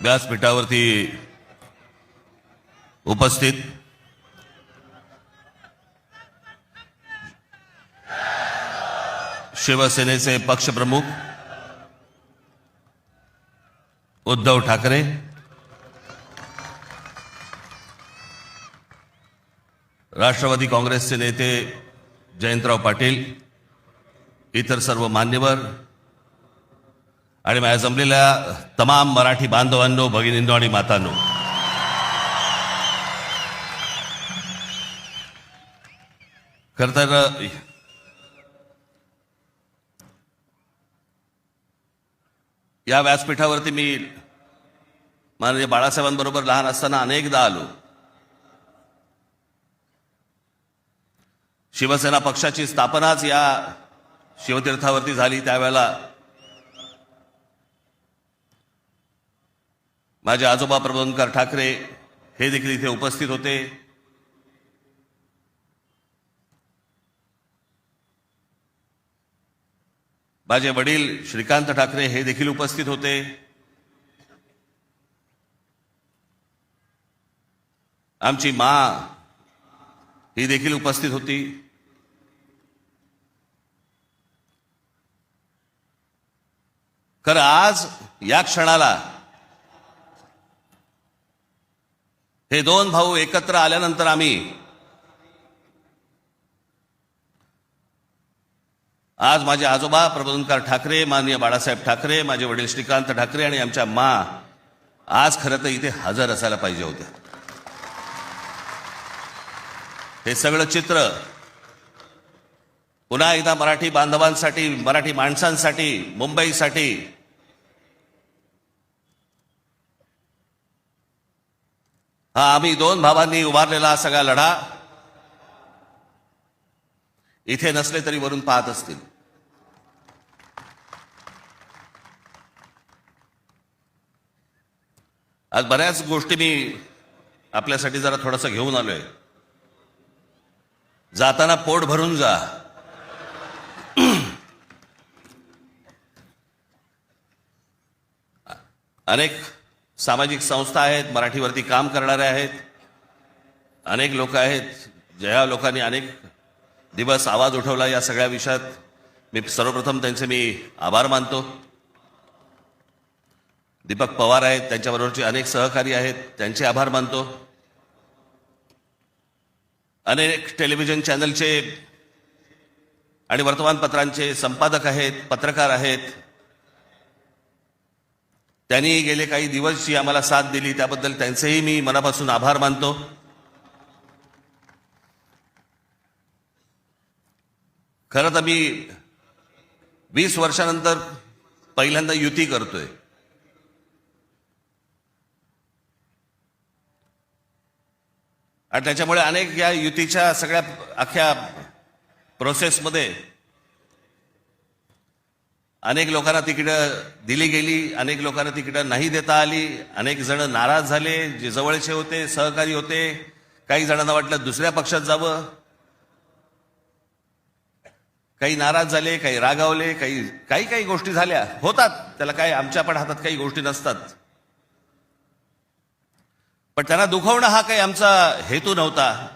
व्यासपीठावरती उपस्थित शिवसेनेचे पक्षप्रमुख उद्धव ठाकरे, राष्ट्रवादी काँग्रेसचे नेते जयंतराव पाटील, इतर सर्व मान्यवर आणि माझ्या जमलेल्या तमाम मराठी बांधवांनो, भगिनींनो आणि मातांनो, खरं तर या व्यासपीठावरती मी माननीय बाळासाहेबांबरोबर लहान असताना अनेकदा आलो. शिवसेना पक्षाची स्थापनाच या शिवतीर्थावरती झाली. त्यावेळेला माझे आजोबा प्रबोधनकार ठाकरे हे देखील इथे उपस्थित होते. माझे वडील श्रीकांत ठाकरे हे देखील उपस्थित होते. आमची माँ ही देखील उपस्थित होती. खरं आज या क्षणाला हे दोन भाऊ एकत्र आल्यानंतर आम्ही आज माझे आजोबा प्रबोधनकार ठाकरे, माननीय बाळासाहेब ठाकरे, माझे वडील श्रीकांत ठाकरे आणि आमच्या माँ आज खरं तर इथे हजर असायला पाहिजे होत्या. हे सगळं चित्र पुन्हा एकदा मराठी बांधवांसाठी, मराठी माणसांसाठी, मुंबईसाठी हा आम्ही दोन भावांनी उभारलेला सगळा लढा इथे नसले तरी वरून पाहत असतील. आज बऱ्याच गोष्टी मी आपल्यासाठी जरा थोडंसं घेऊन आलोय. जाताना पोट भरून जा. अनेक सामाजिक संस्था आहेत, मराठीवरती काम करणारे आहेत, अनेक लोक आहेत, ज्या लोकांनी अनेक दिवस आवाज उठवला या सगळ्या विषयात. मी सर्वप्रथम त्यांचे मी आभार मानतो. दीपक पवार आहेत, त्यांच्याबरोबरचे अनेक सहकारी आहेत, त्यांचे आभार मानतो. अनेक टेलिव्हिजन चॅनलचे आणि वर्तमानपत्रांचे संपादक आहेत, पत्रकार आहेत, त्यांनी गेले काही दिवस जी आम्हाला साथ दिली त्याबद्दल त्यांचेही मी मनापासून आभार मानतो. खरं तर मी 20 वर्षानंतर पहिल्यांदा युती करतोय. आणि त्याच्यामुळे अनेक या युतीच्या सगळ्या अख्ख्या प्रोसेसमध्ये अनेक लोकांना तिकीटं दिली गेली, अनेक लोकांना तिकीटं नाही देता आली, अनेक जण नाराज झाले, जे जवळचे होते, सहकारी होते. काही जणांना वाटलं दुसऱ्या पक्षात जावं, काही नाराज झाले, काही रागावले, काही गोष्टी झाल्या, होतात. त्याला काय, आमच्या पण हातात काही गोष्टी नसतात. पण त्यांना दुखवणं हा काही आमचा हेतू नव्हता.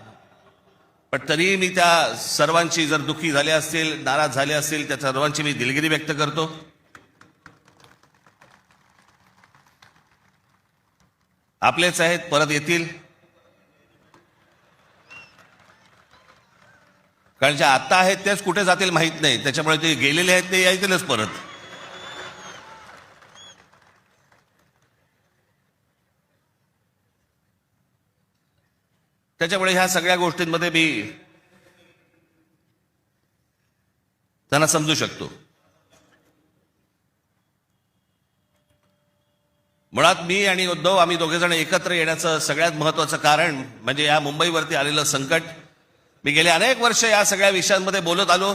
पण तरी मी त्या सर्वांची, जर दुःखी झाले असतील, नाराज झाले असतील, त्या सर्वांची मी दिलगिरी व्यक्त करतो. आपलेच आहेत, परत येतील. कारण जे आत्ता आहेत तेच कुठे जातील माहित नाही. त्याच्यामुळे ते गेलेले आहेत ते येतीलच परत. त्याच्यामुळे ह्या सगळ्या गोष्टींमध्ये मी त्यांना समजू शकतो. मुळात मी आणि उद्धव आम्ही दोघेजण एकत्र येण्याचं सगळ्यात महत्वाचं कारण म्हणजे या मुंबईवरती आलेलं संकट. मी गेले अनेक वर्ष या सगळ्या विषयांमध्ये बोलत आलो.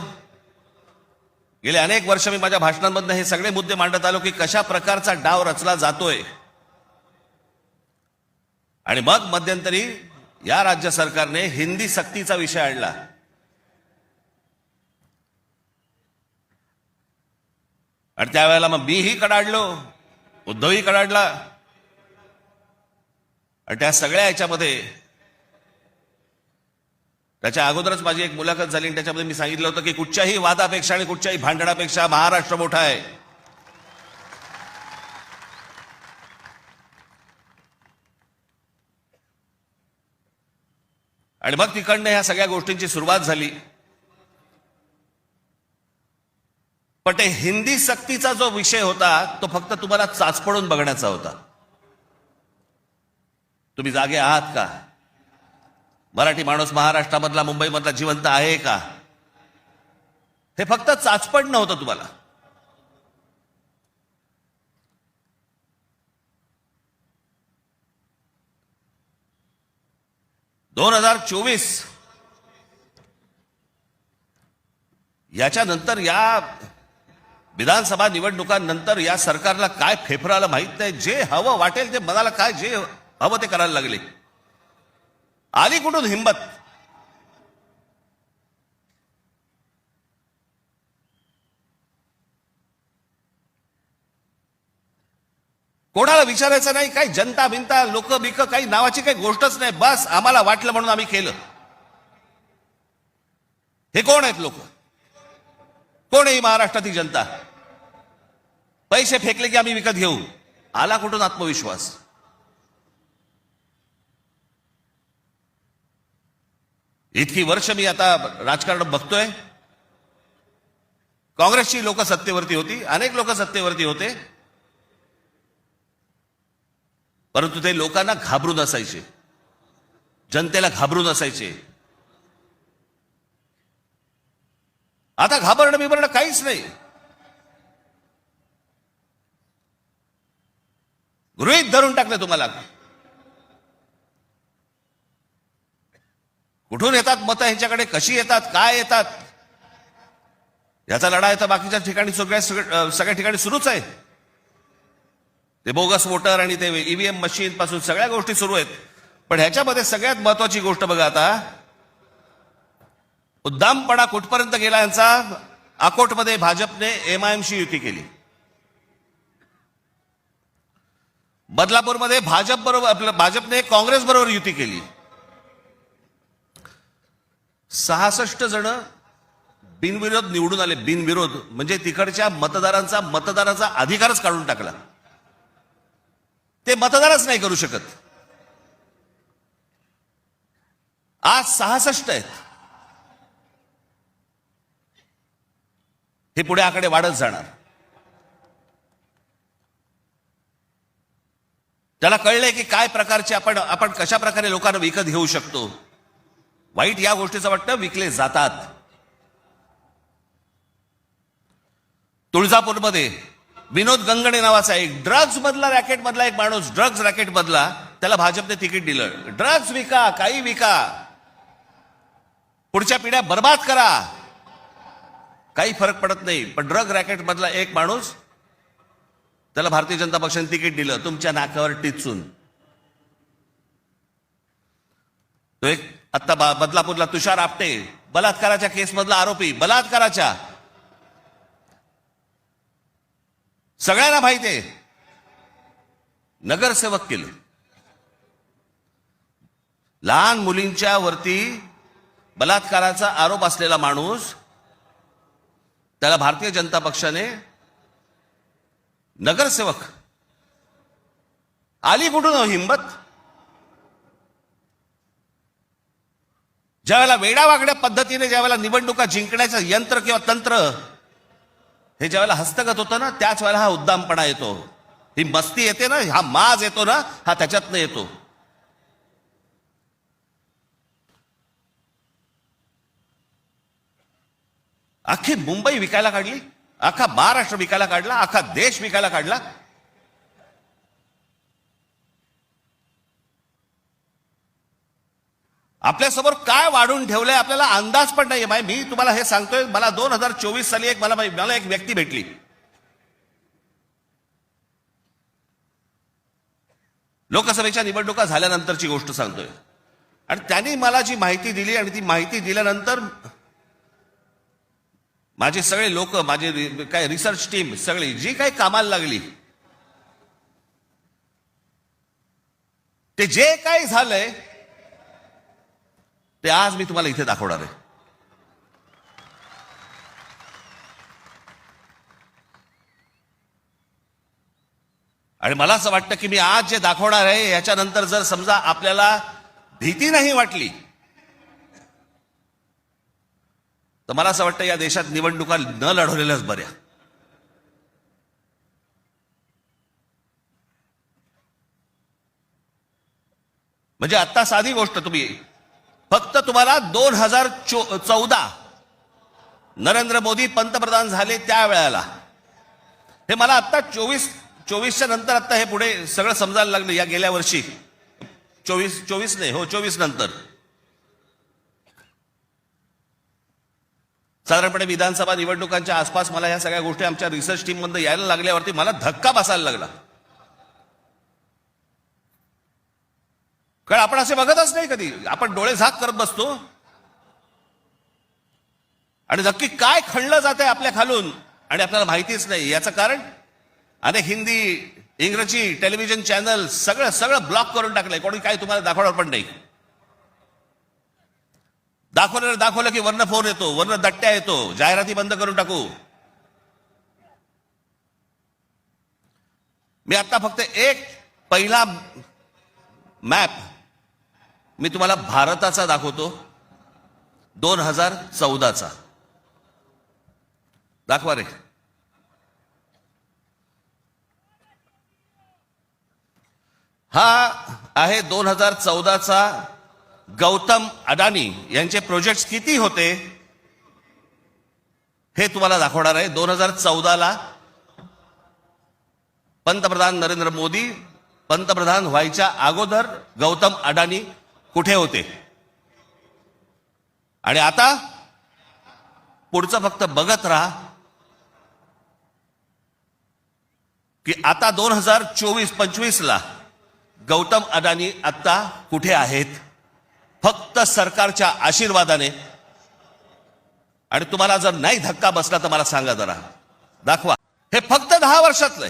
गेले अनेक वर्ष मी माझ्या भाषणांमधून हे सगळे मुद्दे मांडत आलो की कशा प्रकारचा डाव रचला जातोय. आणि मग मध्यंतरी या राज्य सरकारने हिंदी सक्तीचा विषय आणला. आणि त्यावेळेला मग मीही कडाडलो, उद्धवही कडाडला. आणि त्या सगळ्या याच्यामध्ये त्याच्या अगोदरच माझी एक मुलाखत झाली आणि त्याच्यामध्ये मी सांगितलं होतं की कुठच्याही वादापेक्षा आणि कुठच्याही भांडणापेक्षा महाराष्ट्र मोठा आहे. आणि मग तिकडनं ह्या सगळ्या गोष्टींची सुरुवात झाली. पण ते हिंदी सक्तीचा जो विषय होता तो फक्त तुम्हाला चाचपडून बघण्याचा होता. तुम्ही जागे आहात का? मराठी माणूस महाराष्ट्रामधला मुंबईमधला जिवंत आहे का? हे फक्त चाचपडणं होतं तुम्हाला. (2024) याच्यानंतर या विधानसभा निवडणुकांनंतर या सरकारला काय फेफराला माहित नाही. जे हवं वाटेल ते मनाला काय जे हवं ते करायला लागले. आली कुठून हिंमत? कोणाला विचारायचं नाही. काही जनता बिनता लोक बिक काही नावाची काही गोष्टच नाही. बस आम्हाला वाटलं म्हणून आम्ही केलं. हे कोण आहेत लोक? कोण आहे महाराष्ट्रातील जनता? पैसे फेकले की आम्ही विकत घेऊ. आला कुठून आत्मविश्वास? इतकी वर्ष मी आता राजकारण बघतोय. काँग्रेसची लोक सत्तेवरती होती, अनेक लोक सत्तेवरती होते, परंतु ते लोकांना घाबरून असायचे, जनतेला घाबरून असायचे. आता घाबरणं बिबरणं काहीच नाही. गृहीत धरून टाकलं तुम्हाला. कुठून येतात मतं ह्यांच्याकडे, कशी येतात, काय येतात, याचा लढा तर बाकीच्या ठिकाणी सगळ्या ठिकाणी सुरूच आहे. ते बोगस वोटर आणि ते ईव्हीएम मशीन पासून सगळ्या गोष्टी सुरू आहेत. पण ह्याच्यामध्ये सगळ्यात महत्वाची गोष्ट बघा, आता उद्दामपणा कुठपर्यंत गेला यांचा. अकोटमध्ये भाजपने एमआयएमशी युती केली. बदलापूरमध्ये भाजपने काँग्रेस बरोबर युती केली. 66 जण बिनविरोध निवडून आले. बिनविरोध म्हणजे तिकडच्या मतदारांचा अधिकारच काढून टाकला. ते मतदारच नाही करू शकत. आज 66 आहेत. हे पुढे आकडे वाढत जाणार. त्याला कळलंय की काय प्रकारचे आपण कशा प्रकारे लोकांना विकत घेऊ शकतो. वाईट या गोष्टीचं वाटतं विकले जातात. तुळजापूरमध्ये विनोद गंगणे नावाचा एक ड्रग्ज मधला रॅकेट मधला एक माणूस, ड्रग्ज रॅकेट मधला, त्याला भाजपने तिकीट दिलं. ड्रग्ज विका, काही विका, पुढच्या पिढ्या बर्बाद करा, काही फरक पडत नाही. पण ड्रग रॅकेट मधला एक माणूस, त्याला भारतीय जनता पक्षाने तिकीट दिलं तुमच्या नाकावर टिचून. तो एक आता बदलापूरला तुषार आपटे, बलात्काराच्या केस मधला आरोपी, बलात्काराच्या, सगळ्यांना माहिती आहे, नगरसेवक केलं. लहान मुलींच्या वरती बलात्काराचा आरोप असलेला माणूस, त्याला भारतीय जनता पक्षाने नगरसेवक. आली कुठून हिंमत? ज्यावेळेला वेडावागड्या पद्धतीने ज्यावेळेला निवडणुका जिंकण्याचं यंत्र किंवा तंत्र हे ज्यावेळेला हस्तगत होतं ना, त्याच वेळेला हा उद्दामपणा येतो, ही मस्ती येते ना, हा माज येतो ना, हा त्याच्यातनं येतो. अख्खी मुंबई विकायला काढली, अख्खा महाराष्ट्र विकायला काढला, अख्खा देश विकायला काढला. आपल्यासमोर काय वाढून ठेवलंय आपल्याला अंदाज पण नाहीये. मी तुम्हाला हे सांगतोय, मला 2024 साली मला एक व्यक्ती भेटली. लोकसभेच्या निवडणुका झाल्यानंतरची गोष्ट सांगतोय. आणि त्यांनी मला जी माहिती दिली, आणि ती माहिती दिल्यानंतर माझे सगळे लोक, माझे काय रिसर्च टीम सगळी जी काही कामाला लागली, ते जे काही झालंय ते आज मी तुम्हाला इथे दाखवणार आहे. आणि मला असं वाटतं की मी आज जे दाखवणार आहे याच्यानंतर जर समजा आपल्याला भीती नाही वाटली तर मला असं वाटतं या देशात निवडणुका न लढवलेल्याच बऱ्या. म्हणजे आता साधी गोष्ट, फक्त तुम्हाला 2014 नरेंद्र मोदी पंतप्रधान झाले त्यावेळेला, हे मला आता 24च्या नंतर आता हे पुढे सगळं समजायला लागलं. या गेल्या वर्षी 24 नंतर साधारणपणे विधानसभा निवडणुकांच्या आसपास मला ह्या सगळ्या गोष्टी आमच्या रिसर्च टीम मध्ये यायला लागल्यावरती मला धक्का बसायला लागला. कारण आपण असे बघतच नाही कधी, आपण डोळे झाक करत बसतो आणि नक्की काय खणलं जात आहे आपल्या खालून आणि आपल्याला माहितीच नाही. याचं कारण अनेक हिंदी इंग्रजी टेलिव्हिजन चॅनल सगळं ब्लॉक करून टाकलंय. कोणी काय तुम्हाला दाखवणार पण नाही. दाखवलं की वरनं फोन येतो, वरनं दट्ट्या येतो, जाहिराती बंद करून टाकू. मी आता फक्त एक पहिला मॅप मी तुम्हाला भारताचा दाखवतो, 2014चा. दाखवा रे. हा आहे 2014चा गौतम अडानी यांचे प्रोजेक्ट्स किती होते हे तुम्हाला दाखवणार आहे. 2014ला पंतप्रधान नरेंद्र मोदी पंतप्रधान व्हायच्या अगोदर गौतम अडानी कुठे होते आणि आता पुढचं फक्त बघत राहा की आता 2024-25ला गौतम अडानी आता कुठे आहेत. फक्त सरकारच्या आशीर्वादाने. आणि तुम्हाला जर नाही धक्का बसला तर मला सांगा जरा, दाखवा. हे फक्त 10 वर्षातलंय.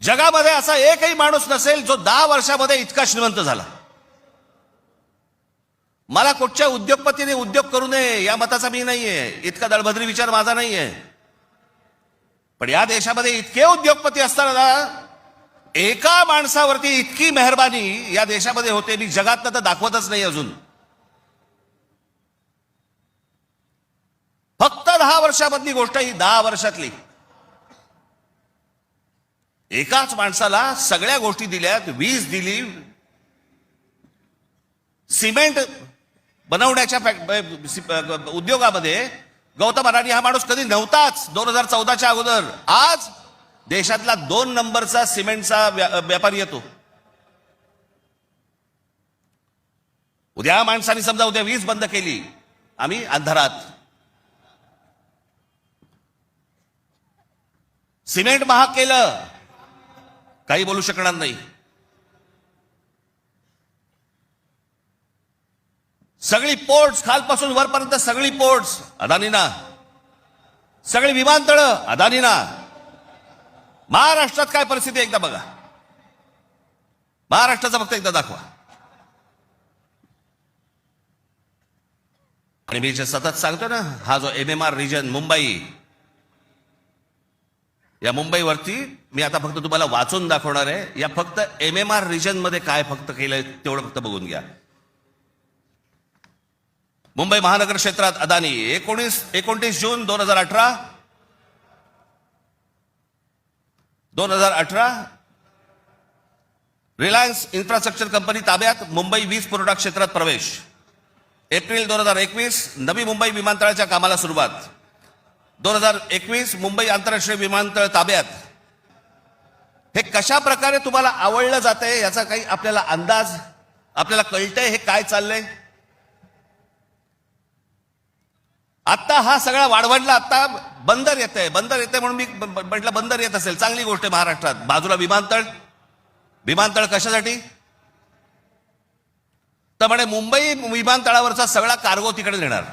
जगामध्ये असा एकही माणूस नसेल जो 10 वर्षामध्ये इतका श्रीमंत झाला. मला कुठच्या उद्योगपतीने उद्योग करू नये या मताचा मी नाहीये, इतका दळभद्री विचार माझा नाहीये. पण या देशामध्ये इतके उद्योगपती असताना एका माणसावरती इतकी मेहरबानी या देशामध्ये होते, मी जगात तर दाखवतच नाही अजून. फक्त 10 वर्षामधली गोष्ट, ही 10 वर्षातली. एकाच माणसाला सगळ्या गोष्टी दिल्यात. वीज दिली, सिमेंट बनवण्याच्या उद्योगामध्ये गौतम अडानी हा माणूस कधी नव्हताच 2014च्या अगोदर. आज देशातला 2 नंबरचा सिमेंटचा व्यापारी येतो. उद्या माणसाने समजा उद्या वीज बंद केली, आम्ही अंधारात. सिमेंट महाग केलं, काही बोलू शकणार नाही. सगळी पोर्ट्स खालपासून वरपर्यंत सगळी पोर्ट्स अदानीना, सगळी विमानतळं अदानीना. महाराष्ट्रात काय परिस्थिती एकदा बघा, महाराष्ट्राचा फक्त एकदा दाखवा. आणि मी जे सतत सांगतो ना, हा जो MMR रिजन मुंबई, या मुंबईवरती मी आता फक्त तुम्हाला वाचून दाखवणार आहे. या फक्त MMR रिजन मध्ये काय फक्त केलंय तेवढं फक्त बघून घ्या. मुंबई महानगर क्षेत्रात अदानी 29 जून 2018 रिलायन्स इन्फ्रास्ट्रक्चर कंपनी ताब्यात मुंबई वीज पुरवठा क्षेत्रात प्रवेश. एप्रिल 2021 नवी मुंबई विमानतळाच्या कामाला सुरुवात. 2021 मुंबई आंतरराष्ट्रीय विमानतळ ताब्यात. हे कशा प्रकारे तुम्हाला आवडलं जातंय याचा काही आपल्याला अंदाज, आपल्याला कळतंय हे काय चाललंय. आता हा सगळा वाढवणला, आता बंदर येतंय म्हणून मी म्हटलं बंदर येत असेल चांगली गोष्ट आहे महाराष्ट्रात. बाजूला विमानतळ कशासाठी तर म्हणे मुंबई विमानतळावरचा सगळा कार्गो तिकडे नेणार.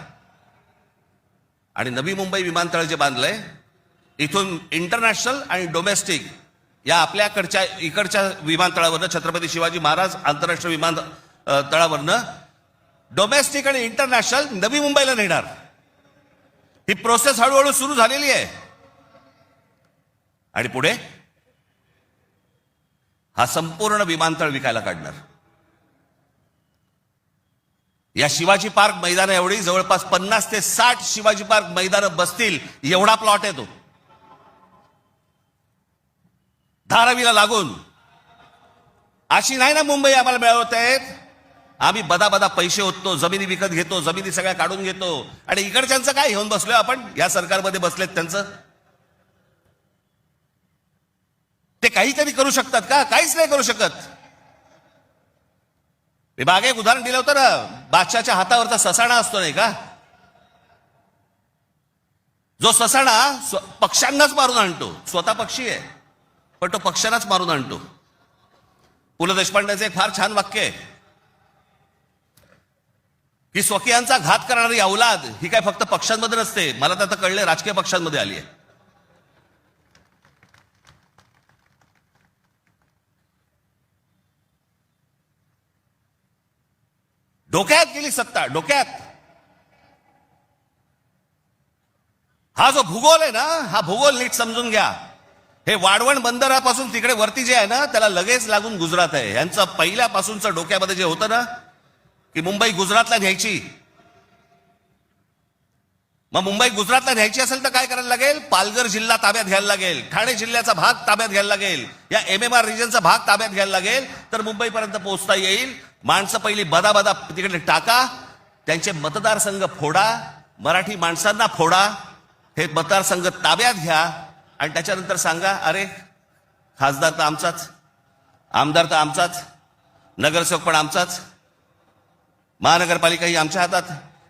आणि नवी मुंबई विमानतळ जे बांधलंय, इथून इंटरनॅशनल आणि डोमेस्टिक या आपल्याकडच्या इकडच्या विमानतळावरनं छत्रपती शिवाजी महाराज आंतरराष्ट्रीय विमानतळावरनं डोमेस्टिक आणि इंटरनॅशनल नवी मुंबईला नेणार. ही प्रोसेस हळूहळू सुरू झालेली आहे. आणि पुढे हा संपूर्ण विमानतळ विकायला काढणार. या शिवाजी पार्क मैदान एवढी जवळपास 50 ते 60 शिवाजी पार्क मैदानं बसतील एवढा प्लॉट आहे तो. धारावीला लागून. अशी नाही ना मुंबई आम्हाला मिळवत आहेत. आम्ही बदा पैसे ओततो, जमिनी विकत घेतो, जमिनी सगळ्या काढून घेतो. आणि इकडच्यांचं काय घेऊन बसलोय आपण? या सरकारमध्ये बसलेत त्यांचं. ते काहीतरी करू शकतात का? काहीच नाही करू शकत. मी मागे एक उदाहरण दिलं होतं ना, बादशाच्या हातावरचा ससाणा असतो नाही का, जो ससाणा पक्ष्यांनाच मारून आणतो. स्वतः पक्षी आहे पण तो पक्ष्यांनाच मारून आणतो. पु ल देशपांडेचं एक फार छान वाक्य आहे की स्वकीयांचा घात करणारी औलाद ही काय फक्त पक्षांमध्ये नसते. मला तर आता कळले राजकीय पक्षांमध्ये आली आहे. डोक्यात गेली सत्ता, डोक्यात. हा जो भूगोल आहे ना, हा भूगोल नीट समजून घ्या. हे वाढवण बंदरापासून तिकडे वरती जे आहे ना, त्याला लगेच लागून गुजरात आहे. यांचं पहिल्यापासूनचं डोक्यामध्ये जे होतं ना की मुंबई गुजरातला न्यायची. मग मुंबई गुजरातला न्यायची असेल तर काय करायला लागेल? पालघर जिल्हा ताब्यात घ्यायला लागेल, ठाणे जिल्ह्याचा भाग ताब्यात घ्यायला लागेल, या MMR रिजनचा भाग ताब्यात घ्यायला लागेल, तर मुंबईपर्यंत पोहोचता येईल. माणसं पहिली बदा तिकडे टाका, त्यांचे मतदारसंघ फोडा, मराठी माणसांना फोडा, हे मतदारसंघ ताब्यात घ्या आणि त्याच्यानंतर सांगा अरे खासदार तर आमचाच, आमदार तर आमचाच, नगरसेवक पण आमचाच, महानगरपालिका ही आमच्या हातात.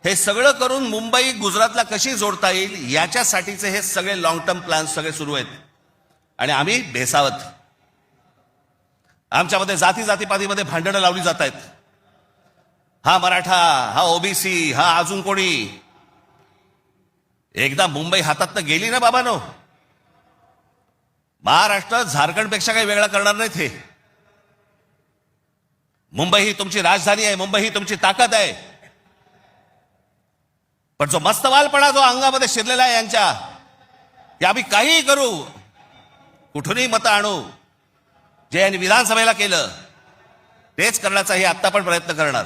हे सगळं करून मुंबई गुजरातला कशी जोडता येईल याच्यासाठीचे हे सगळे लॉंग टर्म प्लॅन सगळे सुरू आहेत. आणि आम्ही बेसावत. आमच्यामध्ये जातीपातीमध्ये भांडणं लावली जात आहेत. हा मराठा, हा ओबीसी, हा अजून कोणी. एकदा मुंबई हातात गेली ना बाबांनो, महाराष्ट्र झारखंडपेक्षा काही वेगळा करणार नाहीत. हे मुंबई ही तुमची राजधानी आहे, मुंबई ही तुमची ताकद आहे. पण जो मस्तवालपणा जो अंगामध्ये शिरलेला आहे यांच्या, की आम्ही काहीही करू, कुठूनही मतं आणू, जे यांनी विधानसभेला केलं तेच करण्याचा हे आत्ता पण प्रयत्न करणार.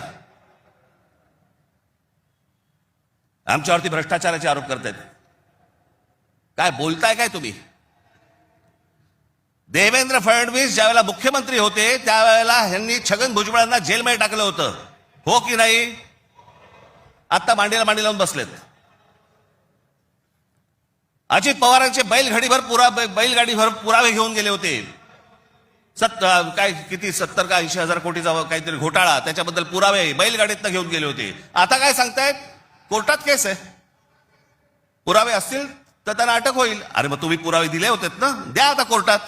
आमच्यावरती भ्रष्टाचाराचे आरोप करतायत. काय बोलताय काय तुम्ही? देवेंद्र फडणवीस ज्यावेळेला मुख्यमंत्री होते त्यावेळेला यांनी छगन भुजबळांना जेलमध्ये टाकलं होतं, हो की नाही? आता मांडीला मांडी लावून बसलेत. अजित पवारांचे बैलगाडीभर पुरावे घेऊन गेले होते. काय किती 70 का 80 हजार कोटीचा काहीतरी घोटाळा, त्याच्याबद्दल पुरावे बैलगाडीतनं घेऊन गेले होते. आता काय सांगतायत? कोर्टात केस आहे, पुरावे असतील तर त्यांना अटक होईल. अरे मग तुम्ही पुरावे दिले होते ना, द्या आता कोर्टात.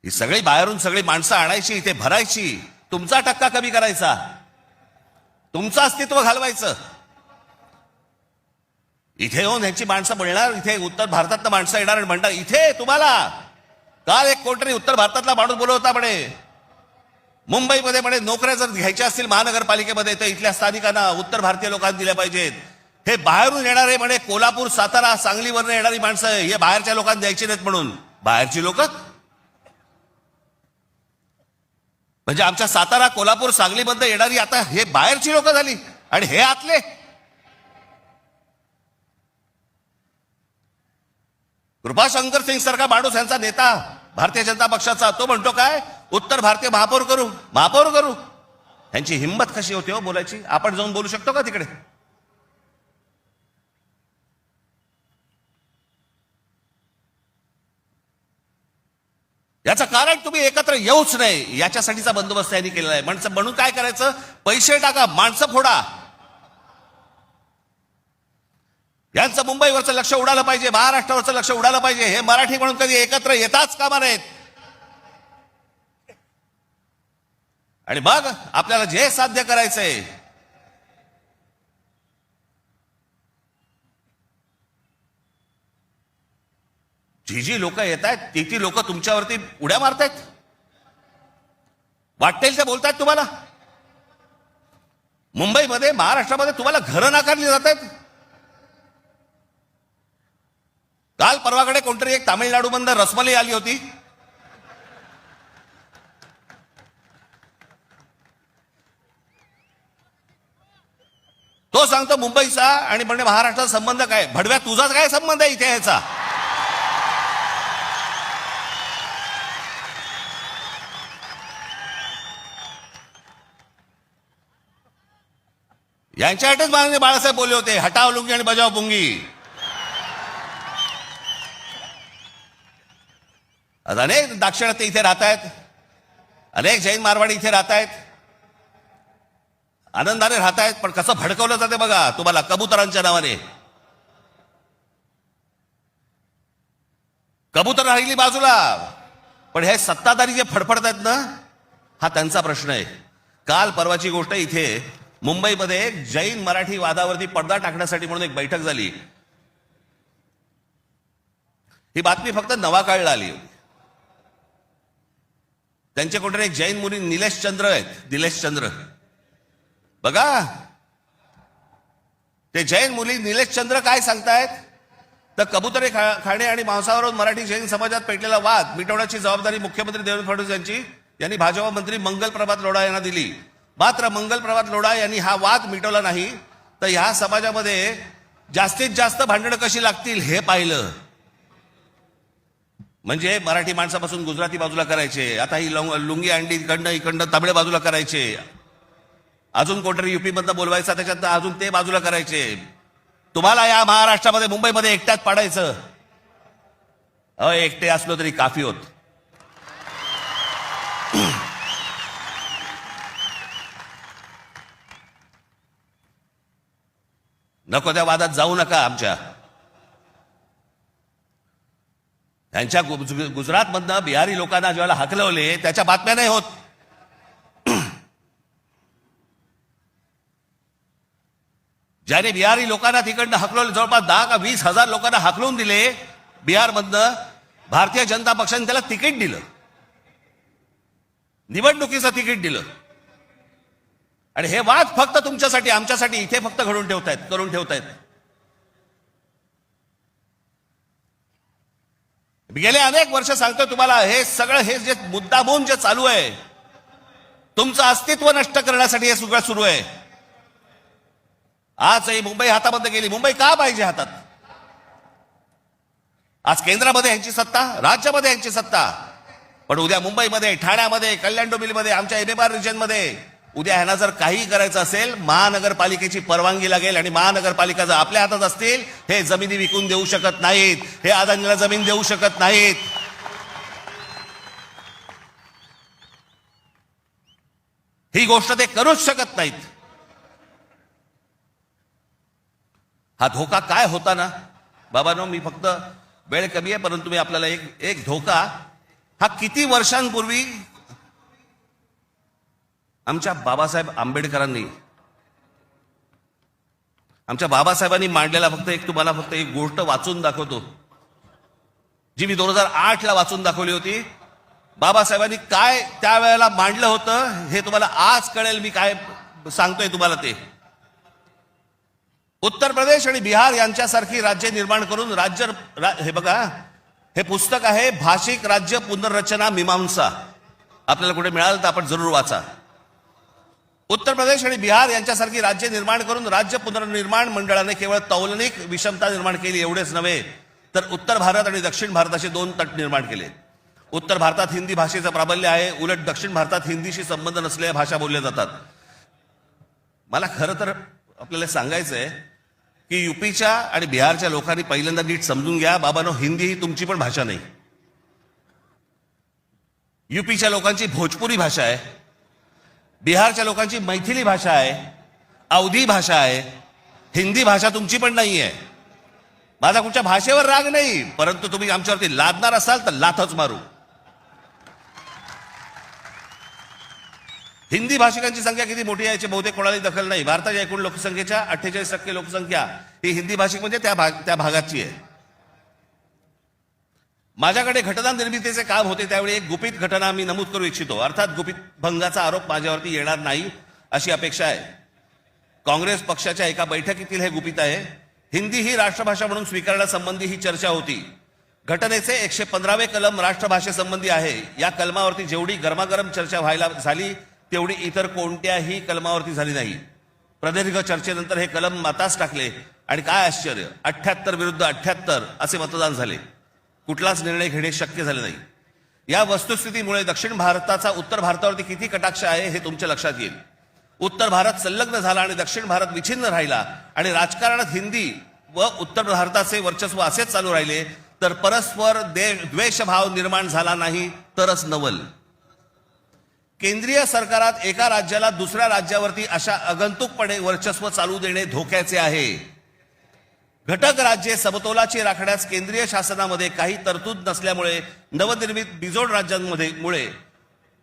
ही सगळी बाहेरून सगळी माणसं आणायची, इथे भरायची, तुमचा टक्का कमी करायचा, तुमचं अस्तित्व घालवायचं. इथे येऊन ह्यांची माणसं मिळणार, इथे उत्तर भारतातलं माणसं येणार आणि म्हणणार इथे तुम्हाला. काल एक कोणतरी उत्तर भारतातला माणूस बोलवता म्हणे, मुंबईमध्ये म्हणे नोकऱ्या जर घ्यायच्या असतील महानगरपालिकेमध्ये तर इथल्या स्थानिकांना, उत्तर भारतीय लोकांना दिल्या पाहिजेत. हे बाहेरून येणारे म्हणे कोल्हापूर, सातारा, सांगलीवरनं येणारी माणसं हे बाहेरच्या लोकांना द्यायची नाहीत म्हणून. बाहेरची लोक म्हणजे आमच्या सातारा, कोल्हापूर, सांगलीमध्ये येणारी आता हे बाहेरची लोक झाली आणि हे आतले. कृपाशंकर सिंग सारखा माणूस यांचा नेता भारतीय जनता पक्षाचा, तो म्हणतो काय उत्तर भारतीय महापौर करू. यांची हिंमत कशी होते हो बोलायची? आपण जाऊन बोलू शकतो का तिकडे? याचं कारण तुम्ही एकत्र येऊच नाही याच्यासाठीचा बंदोबस्त यांनी केलेला आहे. म्हणून काय करायचं? पैसे टाका, माणसं फोडा. यांचं मुंबईवरचं लक्ष उडालं पाहिजे, महाराष्ट्रावरचं लक्ष उडालं पाहिजे. हे मराठी म्हणून कधी एकत्र येताच कामा नयेत. आणि मग आपल्याला जे साध्य करायचंय जी जी लोक येत आहेत ती ती लोक तुमच्यावरती उड्या मारतायत, वाटेल ते बोलतायत तुम्हाला. मुंबईमध्ये, महाराष्ट्रामध्ये तुम्हाला घरं नाकारली जात आहेत. काल परवाकडे कोणतरी एक तामिळनाडूमधून रसमलाई आली होती. तो सांगतो मुंबईचा आणि म्हणजे महाराष्ट्राचा संबंध काय. भडव्या तुझाच काय संबंध आहे इथे याचा. यांच्यासाठीच माननीय बाळासाहेब बोलले होते, हटाव लुंगी आणि बजाव पुंगी. आज अनेक दाक्षिणात्य इथे राहत आहेत, अनेक जैन मारवाडी इथे राहत आहेत, आनंदाने राहत आहेत. पण कसं भडकवलं जाते बघा तुम्हाला कबुतरांच्या नावाने. कबूतर राहिली बाजूला, पण हे सत्ताधारी जे फडफडत आहेत ना, हा त्यांचा प्रश्न आहे. काल परवाची गोष्ट, इथे मुंबईमध्ये एक जैन मराठी वादावरती पडदा टाकण्यासाठी म्हणून एक बैठक झाली. ही बातमी फक्त नवाकाळला आली होती. त्यांचे कोणतरी एक जैन मुली निलेश चंद्र आहेत, निलेश चंद्र बघा. ते जैन मुली निलेश चंद्र काय सांगतायत, तर कबुतरे खाणे आणि मांसावरून मराठी जैन समाजात पेटलेला वाद मिटवण्याची जबाबदारी मुख्यमंत्री देवेंद्र फडणवीस यांनी भाजपा मंत्री मंगल प्रभात लोढा यांना दिली. मात्र मंगल प्रभात लोढा यांनी हा वाद मिटवला नाही, तर ह्या समाजामध्ये जास्तीत जास्त भांडणं कशी लागतील हे पाहिलं. म्हणजे मराठी माणसापासून गुजराती बाजूला करायचे, आता ही लुंगी अंडी इकडनं तामिळ बाजूला करायचे, अजून कोणतरी युपी मधनं बोलवायचा त्याच्यात अजून ते बाजूला करायचे. तुम्हाला या महाराष्ट्रामध्ये मुंबईमध्ये एकट्यात पाडायचं. एकटे असलो तरी काफी होत. नको त्या वादात जाऊ नका. आमच्या त्यांच्या गुजरातमधनं बिहारी लोकांना ज्यावेळेला हकलवले त्याच्या बातम्या नाही होत. ज्याने बिहारी लोकांना तिकडनं हकलवले, जवळपास 10 का 20 हजार लोकांना हकलवून दिले बिहारमधनं, भारतीय जनता पक्षाने त्याला तिकीट दिलं, निवडणुकीचं तिकीट दिलं. आणि हे वाद फक्त तुमच्यासाठी आमच्यासाठी इथे फक्त करून ठेवतायत. गेले अनेक वर्ष सांगतोय तुम्हाला, हे सगळं हे जे मुद्दामून जे चालू आहे, तुमचं अस्तित्व नष्ट करण्यासाठी हे सगळं सुरू आहे. आजही मुंबई हातामध्ये गेली. मुंबई का पाहिजे हातात? आज केंद्रामध्ये यांची सत्ता, राज्यामध्ये यांची सत्ता, पण उद्या मुंबईमध्ये, ठाण्यामध्ये, कल्याण डोंबिवलीमध्ये, आमच्या एनेबार रिजनमध्ये उद्या ह्यांना जर काही करायचं असेल, महानगरपालिकेची परवानगी लागेल. आणि महानगरपालिका जर आपल्या हातात असतील, हे जमिनी विकून देऊ शकत नाहीत, हे अदानीला जमीन देऊ शकत नाहीत. ही गोष्ट ते करूच शकत नाहीत. हा धोका काय होता ना बाबांनो, मी फक्त वेळ कमी आहे परंतु मी आपल्याला एक धोका, हा किती वर्षांपूर्वी आमच्या बाबासाहेब आंबेडकरांनी, आमच्या बाबासाहेबांनी मांडलेला तुम्हाला फक्त एक गोष्ट वाचून दाखवतो, जी मी 2008 ला वाचून दाखवली होती. बाबासाहेबांनी काय त्यावेळेला मांडलं होतं हे तुम्हाला आज कळेल. मी काय सांगतोय तुम्हाला ते. उत्तर प्रदेश आणि बिहार यांच्यासारखी राज्य निर्माण करून हे बघा, हे पुस्तक आहे भाषिक राज्य पुनर्रचना मीमांसा. आपल्याला कुठे मिळालं तर आपण जरूर वाचा. उत्तर प्रदेश आणि बिहार यांच्यासारखी राज्य निर्माण करून राज्य पुनर्निर्माण मंडळाने केवळ तौलनिक विषमता निर्माण केली एवढेच नव्हे, तर उत्तर भारत आणि दक्षिण भारताचे 2 तट निर्माण केले. उत्तर भारतात हिंदी भाषेचं प्राबल्य आहे, उलट दक्षिण भारतात हिंदीशी संबंध नसलेल्या भाषा बोलल्या जातात. मला खरं तर आपल्याला सांगायचंय की युपीच्या आणि बिहारच्या लोकांनी पहिल्यांदा नीट समजून घ्या, बाबांनो, हिंदी ही तुमची पण भाषा नाही. युपीच्या लोकांची भोजपुरी भाषा आहे, बिहारच्या लोकांची मैथिली भाषा आहे, अवधी भाषा आहे. हिंदी भाषा तुमची पण नाही आहे. माझा कुठच्या भाषेवर राग नाही, परंतु तुम्ही आमच्यावरती लादणार असाल तर लाथच मारू. हिंदी भाषिकांची संख्या किती मोठी आहे याची बहुतेक कोणालाही दखल नाही. भारताच्या एकूण लोकसंख्येच्या 48% लोकसंख्या ही हिंदी भाषिक म्हणजे त्या भागाची आहे. माझ्याकडे घटना निर्मितीचे काम होते त्यावेळी एक गुपित घटना मी नमूद करू इच्छितो. अर्थात गुपित भंगाचा आरोप माझ्यावरती येणार नाही अशी अपेक्षा आहे. काँग्रेस पक्षाच्या एका बैठकीतील हे गुपित आहे. हिंदी ही राष्ट्रभाषा म्हणून स्वीकारण्यासंबंधी ही चर्चा होती. घटनेचे 115वे कलम राष्ट्रभाषेसंबंधी आहे. या कलमावरती जेवढी गरमागरम चर्चा व्हायला झाली तेवढी इतर कोणत्याही कलमावरती झाली नाही. प्रदीर्घ चर्चेनंतर हे कलम मातास टाकले आणि काय आश्चर्य, 78 विरुद्ध 78 असे मतदान झाले. कुठलाच निर्णय घेणे शक्य झाले नाही. या वस्तुस्थितीमुळे दक्षिण भारताचा उत्तर भारतावरती किती कटाक्ष आहे हे तुमच्या लक्षात येईल. उत्तर भारत संलग्न झाला आणि दक्षिण भारत विच्छिन्न राहिला आणि राजकारणात हिंदी व उत्तर भारताचे वर्चस्व असेच चालू राहिले तर परस्पर द्वेषभाव निर्माण झाला नाही तरच नवल. केंद्रीय सरकारात एका राज्याला दुसऱ्या राज्यावरती अशा आगंतुकपणे वर्चस्व चालू देणे धोक्याचे आहे. घटक राज्ये समतोलाची राखण्यास केंद्रीय शासनामध्ये काही तरतूद नसल्यामुळे नवनिर्मित बिजोड राज्यांमुळे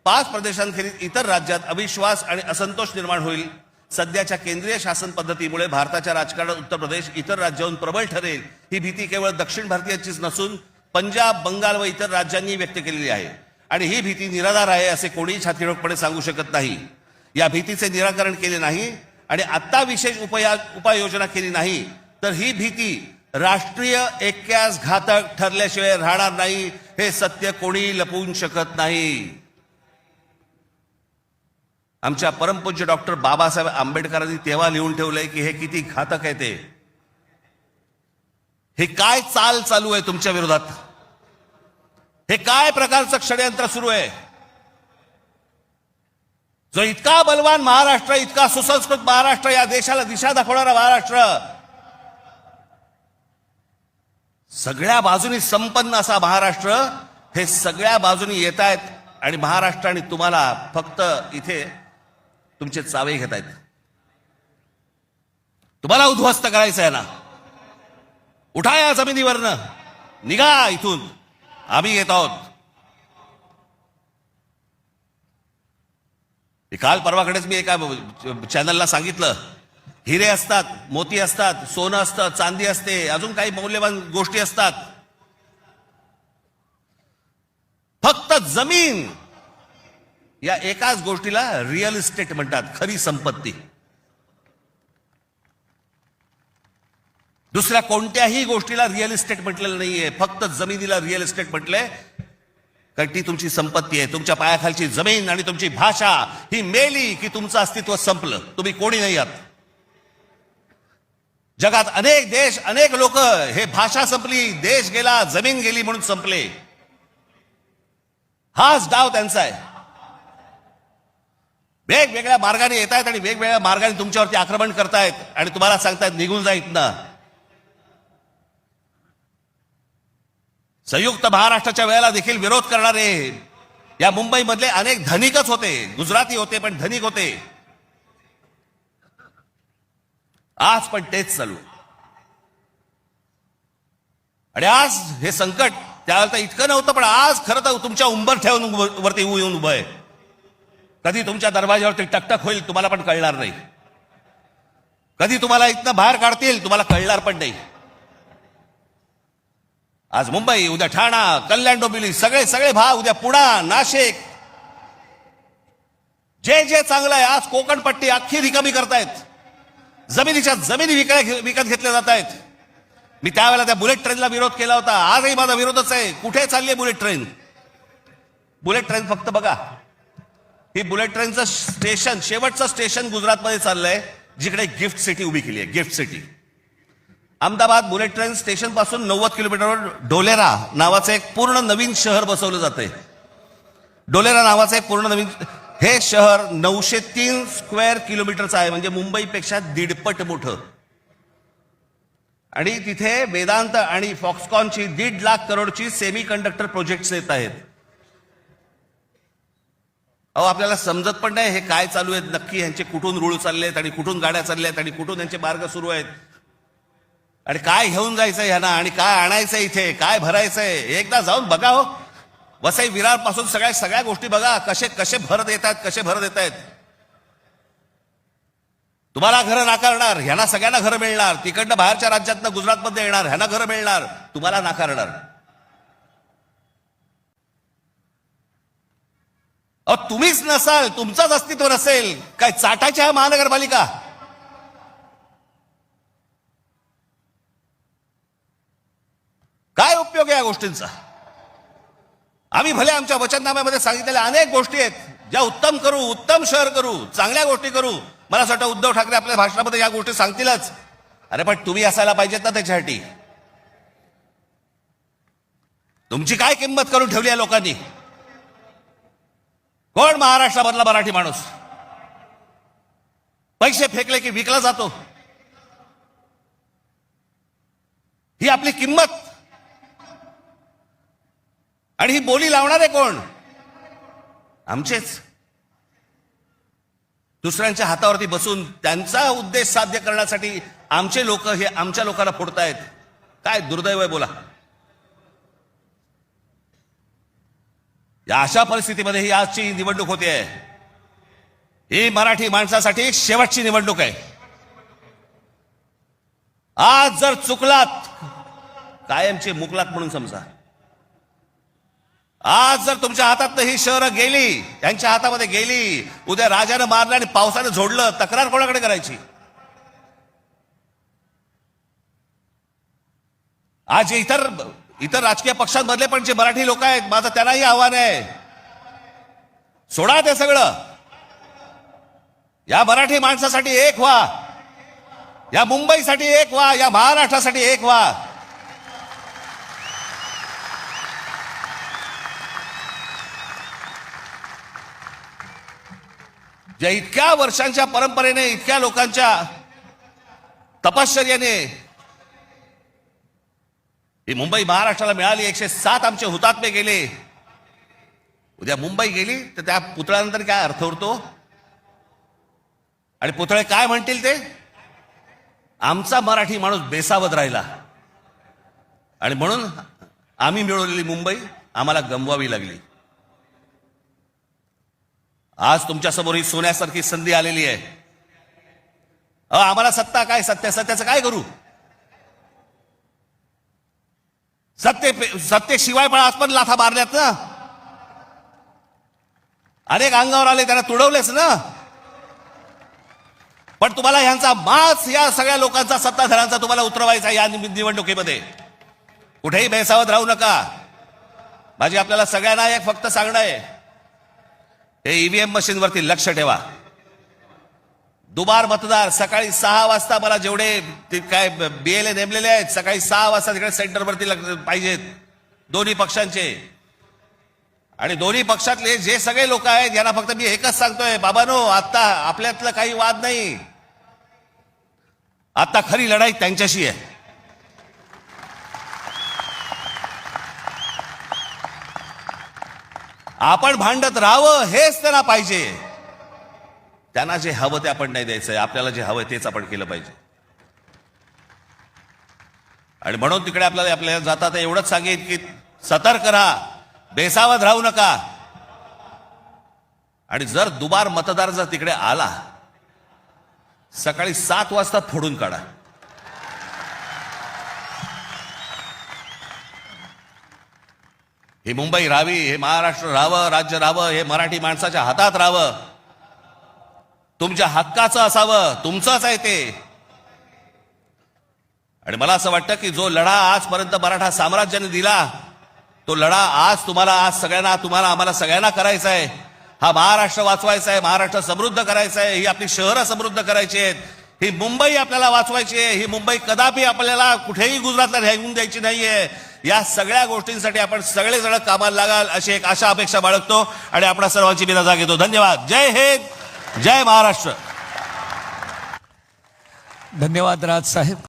5 प्रदेशांखेरीज इतर राज्यात अविश्वास आणि असंतोष निर्माण होईल. सध्याच्या केंद्रीय शासन पद्धतीमुळे भारताच्या राजकारणात उत्तर प्रदेश इतर राज्याहून प्रबळ ठरेल ही भीती केवळ दक्षिण भारतीयांचीच नसून पंजाब, बंगाल व इतर राज्यांनी व्यक्त केलेली आहे आणि ही भीती निराधार आहे असे कोणीही छातीरोखपणे सांगू शकत नाही. या भीतीचे निराकरण केले नाही आणि आता विशेष उपाययोजना केली नाही तर ही भीती राष्ट्रीय ऐक्यास घातक ठरल्याशिवाय राहणार नाही. हे सत्य कोणी लपवू शकत नाही. आमच्या परमपूज्य डॉक्टर बाबासाहेब आंबेडकरांनी तेव्हा लिहून ठेवलंय की हे किती घातक आहे ते. हे काय चाल चालू आहे तुमच्या विरोधात, हे काय प्रकारचं षडयंत्र सुरू आहे. जो इतका बलवान महाराष्ट्र, इतका सुसंस्कृत महाराष्ट्र, या देशाला दिशा दाखवणारा महाराष्ट्र, सगळ्या बाजूनी संपन्न असा महाराष्ट्र, हे सगळ्या बाजूनी येत आहेत आणि महाराष्ट्र आणि तुम्हाला फक्त इथे तुमचे चावे घेत आहेत. तुम्हाला उद्ध्वस्त करायचं आहे ना. उठा या जमिनीवरनं, निघा इथून, आम्ही येत आहोत. काल परवाकडेच मी एका चॅनलला सांगितलं, हिरे असतात, मोती असतात, सोनं असतं, चांदी असते, अजून काही मौल्यवान गोष्टी असतात. फक्त जमीन या एकाच गोष्टीला रिअल इस्टेट म्हणतात, खरी संपत्ती. दुसऱ्या कोणत्याही गोष्टीला रिअल इस्टेट म्हटलेलं नाहीये, फक्त जमिनीला रिअल इस्टेट म्हटलंय. कारण ती तुमची संपत्ती आहे. तुमच्या पायाखालची जमीन आणि तुमची भाषा ही मेली की तुमचं अस्तित्व संपलं, तुम्ही कोणी नाही आहात. जगात अनेक देश, अनेक लोक हे भाषा संपली, देश गेला, जमीन गेली म्हणून संपले. हाच डाव त्यांचा आहे. वेगवेगळ्या मार्गाने येत आहेत आणि वेगवेगळ्या मार्गाने तुमच्यावरती आक्रमण करतायत आणि तुम्हाला सांगतायत निघून जा इथनं. संयुक्त महाराष्ट्राच्या वेळेला देखील विरोध करणारे या मुंबईमधले अनेक धनिकच होते, गुजराती होते पण धनिक होते. आज पण तेच चालू. आणि आज हे संकट त्यावेळेला इतकं नव्हतं, पण आज खरं तर तुमच्या उंबरठ्यावरून वरती येऊन उभं आहे. कधी तुमच्या दरवाजावरती टकटक होईल तुम्हाला पण कळणार नाही. कधी तुम्हाला इथनं बाहेर काढतील तुम्हाला कळणार पण नाही. आज मुंबई, उद्या ठाणा, कल्याण, डोंबिवली, सगळे सगळे भाग, उद्या पुणा, नाशिक, जे जे चांगलं आहे. आज कोकणपट्टी अख्खी रिकामी करतायत. जमिनीच्या जमिनी विकत घेतल्या जात आहेत. मी त्यावेळेला त्या बुलेट ट्रेनला विरोध केला होता. आजही माझा विरोधच आहे. कुठे चालली आहे बुलेट ट्रेन? बुलेट ट्रेन फक्त बघा, ही बुलेट ट्रेनचं स्टेशन, शेवटचं स्टेशन गुजरातमध्ये चाललंय, जिकडे गिफ्ट सिटी उभी केली आहे. Gift city. Ahmedabad bullet train station पासून 90 किलोमीटरवर डोलेरा नावाचं एक पूर्ण नवीन शहर बसवलं जातंय. डोलेरा नावाचं एक पूर्ण नवीन, हे शहर 903 स्क्वेअर किलोमीटरचं आहे, म्हणजे मुंबईपेक्षा 1.5 मोठं. आणि तिथे वेदांत आणि फॉक्सकॉनची 1.5 लाख करोडची सेमी कंडक्टर प्रोजेक्ट्स येत आहेत. अहो, आपल्याला समजत पण नाही हे काय चालू आहेत नक्की. यांचे कुठून रूळ चालले आहेत आणि कुठून गाड्या चालल्या आहेत आणि कुठून यांचे मार्ग सुरू आहेत आणि काय घेऊन जायचंय ह्यांना आणि काय आणायचंय, इथे काय भरायचंय. एकदा जाऊन बघा हो. वसई विरार पासून सगळ्या गोष्टी बघा, कसे कसे भरत येत आहेत, कसे भरत येत आहेत. तुम्हाला घरं नाकारणार, ह्यांना सगळ्यांना घरं मिळणार. तिकडनं बाहेरच्या राज्यातनं गुजरातमध्ये येणार, ह्यांना घरं मिळणार, तुम्हाला नाकारणार. अहो तुम्हीच नसाल, तुमचंच अस्तित्व नसेल, काय चाटायच्या महानगरपालिका? काय उपयोग आहे या गोष्टींचा? आम्ही भले आमच्या वचननाम्यामध्ये सांगितलेल्या अनेक गोष्टी आहेत ज्या उत्तम करू, उत्तम शहर करू, चांगल्या गोष्टी करू. मला असं वाटतं उद्धव ठाकरे आपल्या भाषणामध्ये या गोष्टी सांगतीलच. अरे पण तुम्ही असायला पाहिजेत ना त्याच्यासाठी. तुमची काय किंमत करून ठेवली आहे लोकांनी? कोण महाराष्ट्रामधला मराठी माणूस पैसे फेकले की विकला जातो? ही आपली किंमत. आणि ही बोली लावणारे कोण? आमचेच. दुसऱ्यांच्या हातावरती बसून त्यांचा उद्देश साध्य करण्यासाठी आमचे लोक हे आमच्या लोकांना फोडतायत. काय दुर्दैव आहे बोला. या अशा परिस्थितीमध्ये ही आजची निवडणूक होते. ही मराठी माणसासाठी शेवटची निवडणूक आहे. आज जर चुकलात कायमचे मुकलात म्हणून समजा. आज जर तुमच्या हातात ही शहरं गेली, त्यांच्या हातामध्ये गेली, उद्या राजानं मारलं आणि पावसानं झोडलं, तक्रार कोणाकडे करायची? आज इतर राजकीय पक्षांमधले पण जे मराठी लोक आहेत, माझं त्यांनाही आव्हान आहे, सोडा ते सगळं. या मराठी माणसासाठी एक व्हा, या मुंबईसाठी एक व्हा, या महाराष्ट्रासाठी एक व्हा. ज्या इतक्या वर्षांच्या परंपरेने, इतक्या लोकांच्या तपश्चर्याने ही मुंबई महाराष्ट्राला मिळाली. 107 आमचे हुतात्मे गेले. उद्या मुंबई गेली तर त्या पुतळ्यानंतर काय अर्थ उरतो? आणि पुतळे काय म्हणतील ते? आमचा मराठी माणूस बेसावध राहिला आणि म्हणून आम्ही मिळवलेली मुंबई आम्हाला गमवावी लागली. आज तुमच्या समोर ही सोन्यासारखी संधी आलेली आहे. आम्हाला सत्ता काय, सत्याचं काय करू? सत्तेशिवाय पण आज पण लाथा मारल्यात ना. अनेक अंगावर आले, त्यांना तुडवलेच ना. पण तुम्हाला ह्यांचा मास, या सगळ्या लोकांचा, सत्ताधाऱ्यांचा तुम्हाला उतरवायचा या निवडणुकीमध्ये. कुठेही बेसावध राहू नका. माझी आपल्याला सगळ्यांना एक फक्त सांगणं आहे, हे ईव्हीएम मशीनवरती लक्ष ठेवा. दुबार मतदार सकाळी 6 वाजता, मला जेवढे काय बीएलए नेमलेले आहेत, सकाळी 6 वाजता तिकडे सेंटरवरती पाहिजेत दोन्ही पक्षांचे. आणि दोन्ही पक्षातले जे सगळे लोक आहेत यांना फक्त मी एकच सांगतोय, बाबांनो, आता आपल्यातलं काही वाद नाही. आता खरी लढाई त्यांच्याशी आहे. आपण भांडत राहावं हेच त्यांना पाहिजे. त्यांना जे हवं ते आपण नाही द्यायचंय. आपल्याला जे हवं तेच आपण केलं पाहिजे. आणि म्हणून तिकडे आपल्याला जाता एवढंच सांगेन की सतर्क राहा, बेसावध राहू नका. आणि जर दुबार मतदार जर तिकडे आला, सकाळी 7 वाजता फोडून काढा. ही मुंबई राहावी, हे महाराष्ट्र राहावं, राज्य राहावं, हे मराठी माणसाच्या हातात राहावं, तुमच्या हक्काचं असावं, तुमचंच आहे ते. आणि मला असं वाटतं की जो लढा आजपर्यंत मराठा साम्राज्याने दिला, तो लढा आज तुम्हाला, आज सगळ्यांना, तुम्हाला, आम्हाला सगळ्यांना करायचा आहे. हा महाराष्ट्र वाचवायचा आहे, महाराष्ट्र समृद्ध करायचा आहे, ही आपली शहरं समृद्ध करायची आहेत, ही मुंबई आपल्याला वाचवायची आहे. ही मुंबई कदापि आपल्याला कुठेही गुजरातला राहून द्यायची नाहीये. या सगळ्या गोष्टींसाठी आपण सगळेजण कामाला लागाल अशी एक आशा अपेक्षा बाळगतो आणि आपल्या सर्वांची मी रजा घेतो. धन्यवाद. जय हिंद, जय महाराष्ट्र. धन्यवाद राज साहेब.